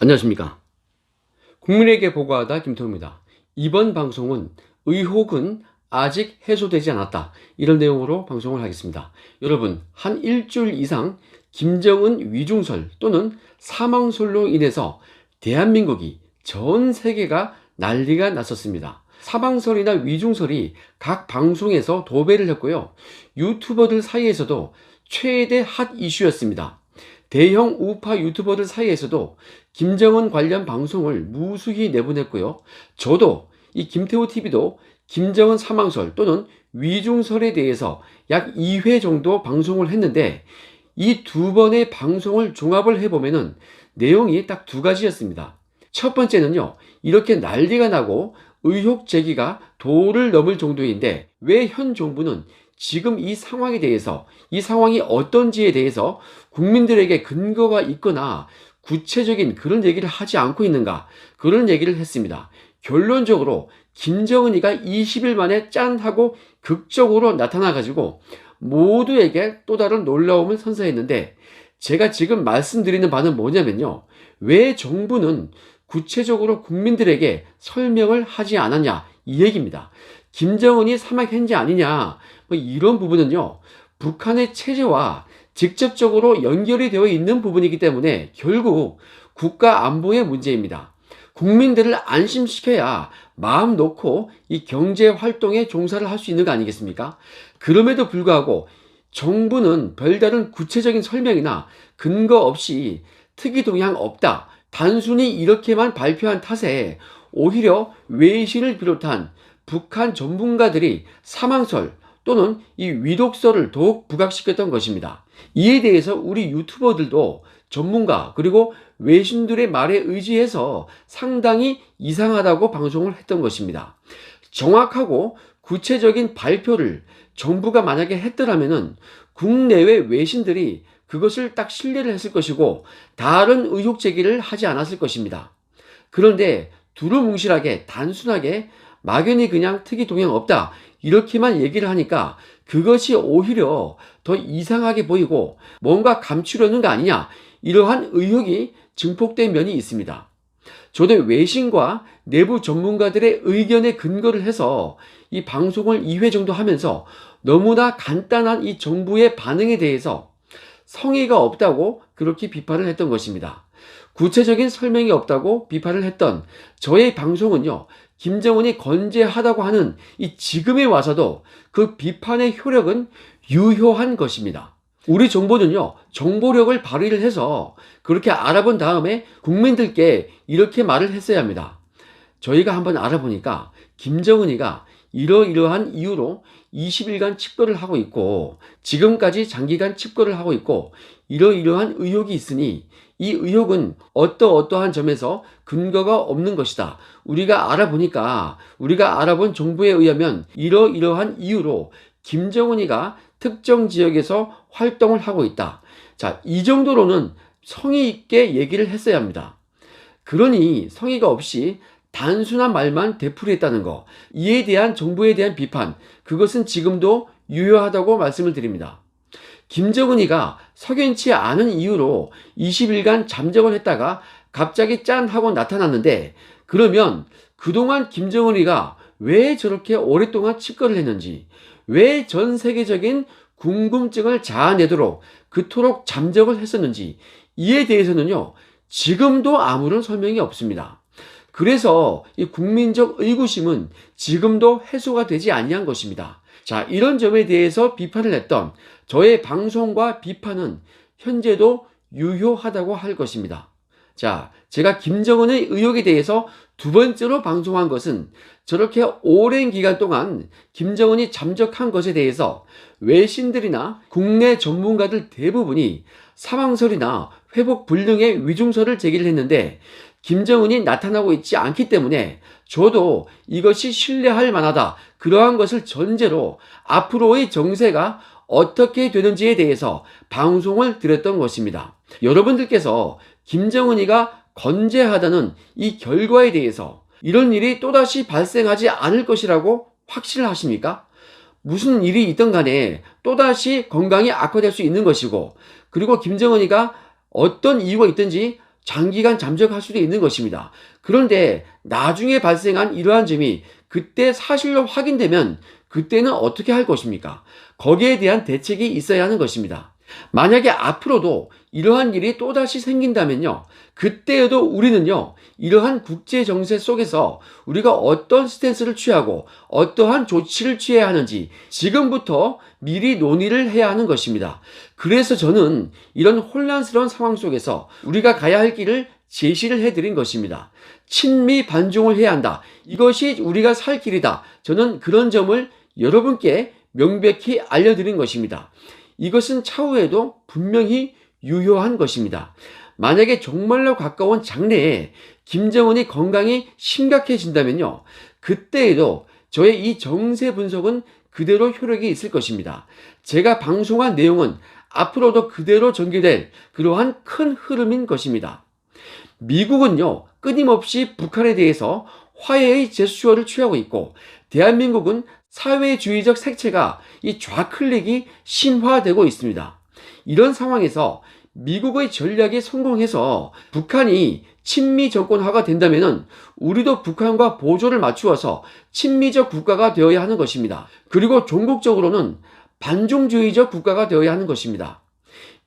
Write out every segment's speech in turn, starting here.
안녕하십니까. 국민에게 보고하다 김태호입니다. 이번 방송은 의혹은 아직 해소되지 않았다, 이런 내용으로 방송을 하겠습니다. 여러분, 한 일주일 이상 김정은 위중설 또는 사망설로 인해서 대한민국이, 전 세계가 난리가 났었습니다. 사망설이나 위중설이 각 방송에서 도배를 했고요, 유튜버들 사이에서도 최대 핫 이슈였습니다. 대형 우파 유튜버들 사이에서도 김정은 관련 방송을 무수히 내보냈고요. 저도 이 김태호TV도 김정은 사망설 또는 위중설에 대해서 약 2회 정도 방송을 했는데, 이 두 번의 방송을 종합을 해보면은 내용이 딱 두 가지였습니다. 첫 번째는요, 이렇게 난리가 나고 의혹 제기가 도를 넘을 정도인데 왜 현 정부는 지금 이 상황에 대해서, 이 상황이 어떤지에 대해서 국민들에게 근거가 있거나 구체적인 그런 얘기를 하지 않고 있는가, 그런 얘기를 했습니다. 결론적으로 김정은이가 20일 만에 짠 하고 극적으로 나타나가지고 모두에게 또 다른 놀라움을 선사했는데, 제가 지금 말씀드리는 바는 뭐냐면요, 왜 정부는 구체적으로 국민들에게 설명을 하지 않았냐, 이 얘기입니다. 김정은이 사망했는지 아니냐, 이런 부분은요, 북한의 체제와 직접적으로 연결이 되어 있는 부분이기 때문에 결국 국가 안보의 문제입니다. 국민들을 안심시켜야 마음 놓고 이 경제 활동에 종사를 할 수 있는 거 아니겠습니까? 그럼에도 불구하고 정부는 별다른 구체적인 설명이나 근거 없이 특이동향 없다, 단순히 이렇게만 발표한 탓에 오히려 외신을 비롯한 북한 전문가들이 사망설 또는 이 위독설을 더욱 부각시켰던 것입니다. 이에 대해서 우리 유튜버들도 전문가 그리고 외신들의 말에 의지해서 상당히 이상하다고 방송을 했던 것입니다. 정확하고 구체적인 발표를 정부가 만약에 했더라면은 국내외 외신들이 그것을 딱 신뢰를 했을 것이고 다른 의혹 제기를 하지 않았을 것입니다. 그런데 두루뭉실하게 단순하게 막연히 그냥 특이 동향 없다, 이렇게만 얘기를 하니까 그것이 오히려 더 이상하게 보이고 뭔가 감추려는 거 아니냐, 이러한 의혹이 증폭된 면이 있습니다. 저도 외신과 내부 전문가들의 의견에 근거를 해서 이 방송을 2회 정도 하면서 너무나 간단한 이 정부의 반응에 대해서 성의가 없다고 그렇게 비판을 했던 것입니다. 구체적인 설명이 없다고 비판을 했던 저의 방송은요, 김정은이 건재하다고 하는 이 지금에 와서도 그 비판의 효력은 유효한 것입니다. 우리 정부는요, 정보력을 발휘를 해서 그렇게 알아본 다음에 국민들께 이렇게 말을 했어야 합니다. 저희가 한번 알아보니까 김정은이가 이러이러한 이유로 20일간 칩거를 하고 있고 지금까지 장기간 칩거를 하고 있고 이러이러한 의혹이 있으니 이 의혹은 어떠어떠한 점에서 근거가 없는 것이다. 우리가 알아보니까, 우리가 알아본 정보에 의하면 이러이러한 이유로 김정은이가 특정 지역에서 활동을 하고 있다. 자, 이 정도로는 성의 있게 얘기를 했어야 합니다. 그러니 성의가 없이 단순한 말만 되풀이했다는 거, 이에 대한 정부에 대한 비판, 그것은 지금도 유효하다고 말씀을 드립니다. 김정은이가 석연치 않은 이유로 20일간 잠적을 했다가 갑자기 짠 하고 나타났는데, 그러면 그동안 김정은이가 왜 저렇게 오랫동안 칩거를 했는지, 왜 전 세계적인 궁금증을 자아내도록 그토록 잠적을 했었는지, 이에 대해서는요, 지금도 아무런 설명이 없습니다. 그래서 이 국민적 의구심은 지금도 해소가 되지 아니한 것입니다. 자, 이런 점에 대해서 비판을 했던 저의 방송과 비판은 현재도 유효하다고 할 것입니다. 자, 제가 김정은의 의혹에 대해서 두 번째로 방송한 것은 저렇게 오랜 기간 동안 김정은이 잠적한 것에 대해서 외신들이나 국내 전문가들 대부분이 사망설이나 회복 불능의 위중설을 제기를 했는데, 김정은이 나타나고 있지 않기 때문에 저도 이것이 신뢰할 만하다, 그러한 것을 전제로 앞으로의 정세가 어떻게 되는지에 대해서 방송을 드렸던 것입니다. 여러분들께서 김정은이가 건재하다는 이 결과에 대해서 이런 일이 또다시 발생하지 않을 것이라고 확신을 하십니까? 무슨 일이 있든 간에 또다시 건강이 악화될 수 있는 것이고, 그리고 김정은이가 어떤 이유가 있든지 장기간 잠적할 수도 있는 것입니다. 그런데 나중에 발생한 이러한 점이 그때 사실로 확인되면 그때는 어떻게 할 것입니까? 거기에 대한 대책이 있어야 하는 것입니다. 만약에 앞으로도 이러한 일이 또다시 생긴다면요, 그때에도 우리는요, 이러한 국제 정세 속에서 우리가 어떤 스탠스를 취하고 어떠한 조치를 취해야 하는지 지금부터 미리 논의를 해야 하는 것입니다. 그래서 저는 이런 혼란스러운 상황 속에서 우리가 가야 할 길을 제시를 해드린 것입니다. 친미 반중을 해야 한다. 이것이 우리가 살 길이다. 저는 그런 점을 여러분께 명백히 알려드린 것입니다. 이것은 차후에도 분명히 유효한 것입니다. 만약에 정말로 가까운 장래에 김정은이 건강이 심각해진다면요, 그때에도 저의 이 정세 분석은 그대로 효력이 있을 것입니다. 제가 방송한 내용은 앞으로도 그대로 전개될 그러한 큰 흐름인 것입니다. 미국은요, 끊임없이 북한에 대해서 화해의 제스처를 취하고 있고, 대한민국은 사회주의적 색채가 이 좌클릭이 심화되고 있습니다. 이런 상황에서 미국의 전략이 성공해서 북한이 친미 정권화가 된다면 우리도 북한과 보조를 맞추어서 친미적 국가가 되어야 하는 것입니다. 그리고 종국적으로는 반중주의적 국가가 되어야 하는 것입니다.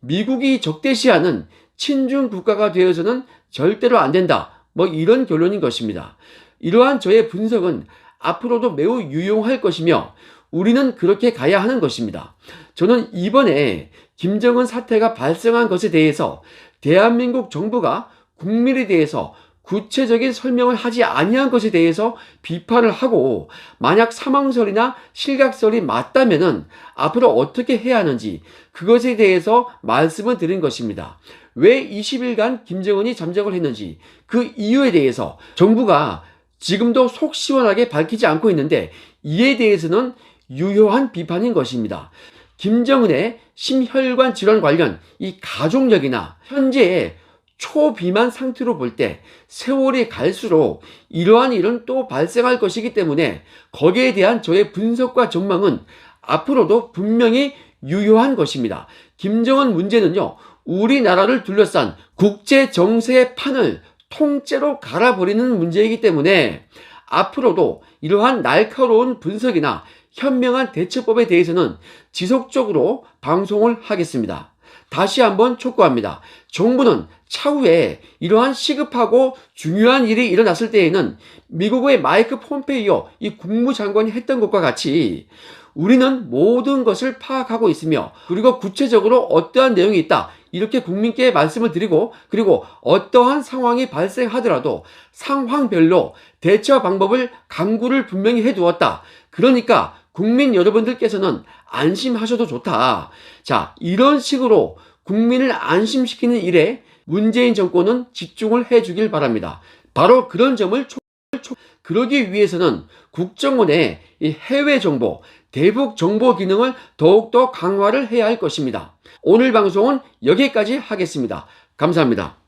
미국이 적대시하는 친중 국가가 되어서는 절대로 안 된다. 이런 결론인 것입니다. 이러한 저의 분석은 앞으로도 매우 유용할 것이며 우리는 그렇게 가야 하는 것입니다. 저는 이번에 김정은 사태가 발생한 것에 대해서 대한민국 정부가 국민에 대해서 구체적인 설명을 하지 아니한 것에 대해서 비판을 하고, 만약 사망설이나 실각설이 맞다면은 앞으로 어떻게 해야 하는지 그것에 대해서 말씀을 드린 것입니다. 왜 20일간 김정은이 잠적을 했는지 그 이유에 대해서 정부가 지금도 속 시원하게 밝히지 않고 있는데, 이에 대해서는 유효한 비판인 것입니다. 김정은의 심혈관 질환 관련 이 가족력이나 현재의 초비만 상태로 볼 때 세월이 갈수록 이러한 일은 또 발생할 것이기 때문에 거기에 대한 저의 분석과 전망은 앞으로도 분명히 유효한 것입니다. 김정은 문제는요, 우리나라를 둘러싼 국제 정세의 판을 통째로 갈아버리는 문제이기 때문에 앞으로도 이러한 날카로운 분석이나 현명한 대처법에 대해서는 지속적으로 방송을 하겠습니다. 다시 한번 촉구합니다. 정부는 차후에 이러한 시급하고 중요한 일이 일어났을 때에는 미국의 마이크 폼페이오 이 국무장관이 했던 것과 같이 우리는 모든 것을 파악하고 있으며, 그리고 구체적으로 어떠한 내용이 있다, 이렇게 국민께 말씀을 드리고, 그리고 어떠한 상황이 발생하더라도 상황별로 대처 방법을 강구를 분명히 해두었다. 그러니까 국민 여러분들께서는 안심하셔도 좋다. 자, 이런 식으로 국민을 안심시키는 일에 문재인 정권은 집중을 해주길 바랍니다. 바로 그런 점을 그러기 위해서는 국정원의 이 해외 정보, 대북 정보 기능을 더욱더 강화를 해야 할 것입니다. 오늘 방송은 여기까지 하겠습니다. 감사합니다.